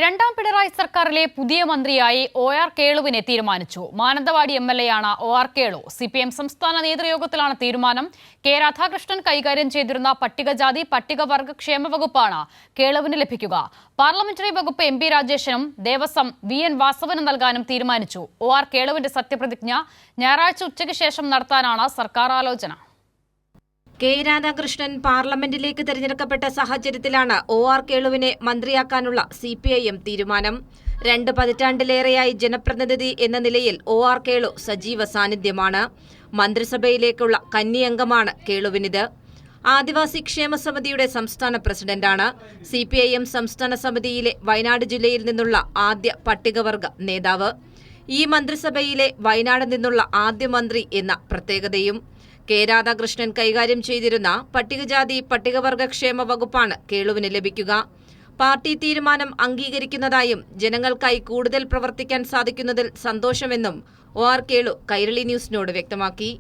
രണ്ടാം പിണറായി സർക്കാരിലെ പുതിയ മന്ത്രിയായി ഒ.ആർ. കേളുവിനെ തീരുമാനിച്ചു. മാനന്തവാടി എം.എൽ.എയാണ് ഒ.ആർ. കേളു. CPM സംസ്ഥാന നേതൃയോഗത്തിലാണ് തീരുമാനം. കെ രാധാകൃഷ്ണൻ കൈകാര്യം ചെയ്തിരുന്ന പട്ടികജാതി പട്ടികവർഗ ക്ഷേമ വകുപ്പാണ് കേളുവിന് ലഭിക്കുക. പാർലമെന്ററി വകുപ്പ് MP രാജേഷിനും ദേവസ്വം VN വാസവനും നൽകാനും തീരുമാനിച്ചു. ഒ.ആർ. കേളുവിന്റെ സത്യപ്രതിജ്ഞ ഞായറാഴ്ച ഉച്ചയ്ക്ക് ശേഷം നടത്താനാണ് സർക്കാർ ആലോചന. കെ രാധാകൃഷ്ണൻ പാർലമെന്റിലേക്ക് തെരഞ്ഞെടുക്കപ്പെട്ട സാഹചര്യത്തിലാണ് ഒ.ആർ. കേളുവിനെ മന്ത്രിയാക്കാനുള്ള CPIM തീരുമാനം. 2 പതിറ്റാണ്ടിലേറെയായി ജനപ്രതിനിധി എന്ന നിലയിൽ ഒ.ആർ. കേളു സജീവ സാന്നിധ്യമാണ്. മന്ത്രിസഭയിലേക്കുള്ള കന്നിയംഗമാണ് കേളുവിനിത്. ആദിവാസി ക്ഷേമ സമിതിയുടെ സംസ്ഥാന പ്രസിഡന്റാണ്. CPIM സംസ്ഥാന സമിതിയിലെ വയനാട് ജില്ലയിൽ നിന്നുള്ള ആദ്യ പട്ടികവർഗ നേതാവ്. ഈ മന്ത്രിസഭയിലെ വയനാട് നിന്നുള്ള ആദ്യ മന്ത്രി എന്ന പ്രത്യേകതയും. കെ രാധാകൃഷ്ണൻ കൈകാര്യം ചെയ്തിരുന്ന പട്ടികജാതി പട്ടികവർഗ ക്ഷേമ വകുപ്പാണ് കേളുവിന് ലഭിക്കുക. പാർട്ടി തീരുമാനം അംഗീകരിക്കുന്നതായും ജനങ്ങൾക്കായി കൂടുതൽ പ്രവർത്തിക്കാൻ സാധിക്കുന്നതിൽ സന്തോഷമെന്നും ഒ.ആർ. കേളു കൈരളി ന്യൂസിനോട് വ്യക്തമാക്കി.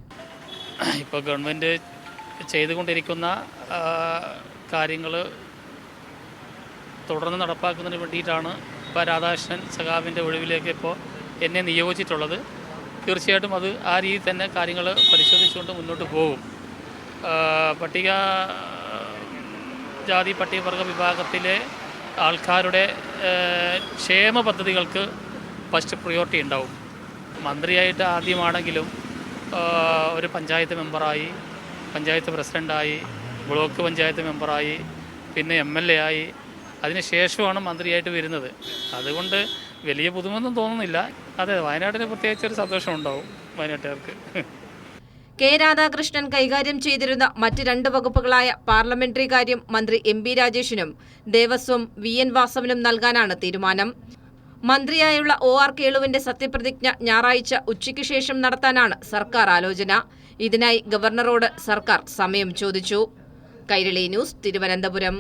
ഇപ്പോൾ ഗവൺമെൻറ് ചെയ്തുകൊണ്ടിരിക്കുന്ന കാര്യങ്ങൾ തുടർന്ന് നടപ്പാക്കുന്നതിന് വേണ്ടിയിട്ടാണ് ഇപ്പോൾ രാധാകൃഷ്ണൻ സഖാവിൻ്റെ ഒഴിവിലേക്ക് ഇപ്പോൾ എന്നെ നിയോഗിച്ചിട്ടുള്ളത്. തീർച്ചയായിട്ടും അത് ആ രീതിയിൽ തന്നെ കാര്യങ്ങൾ പരിശോധിച്ചുകൊണ്ട് മുന്നോട്ട് പോകും. പട്ടിക ജാതി പട്ടികവർഗ വിഭാഗത്തിലെ ആൾക്കാരുടെ ക്ഷേമ പദ്ധതികൾക്ക് ഫസ്റ്റ് പ്രിയോറിറ്റി ഉണ്ടാവും. മന്ത്രിയായിട്ട് ആദ്യമാണെങ്കിലും ഒരു പഞ്ചായത്ത് മെമ്പറായി, പഞ്ചായത്ത് പ്രസിഡൻ്റായി, ബ്ലോക്ക് പഞ്ചായത്ത് മെമ്പറായി, പിന്നെ MLA ആയി, അതിനുശേഷമാണ് മന്ത്രിയായിട്ട് വരുന്നത്. അതുകൊണ്ട് വലിയ പുതുമൊന്നും തോന്നുന്നില്ല. അതെ, വയനാട്ടിന് പ്രത്യേകിച്ചൊരു സന്തോഷം ഉണ്ടാവും വയനാട്ടുകാർക്ക്. കെ രാധാകൃഷ്ണൻ കൈകാര്യം ചെയ്തിരുന്ന മറ്റ് 2 വകുപ്പുകളായ പാർലമെന്ററി കാര്യം മന്ത്രി MP രാജേഷിനും ദേവസ്വം VN വാസവനും നൽകാനാണ് തീരുമാനം. മന്ത്രിയായുള്ള ഒ.ആർ. കേളുവിന്റെ സത്യപ്രതിജ്ഞ ഞായറാഴ്ച ഉച്ചയ്ക്ക് ശേഷം നടത്താനാണ് സർക്കാർ ആലോചന. ഇതിനായി ഗവർണറോട് സർക്കാർ സമയം ചോദിച്ചു. കൈരളി ന്യൂസ്, തിരുവനന്തപുരം.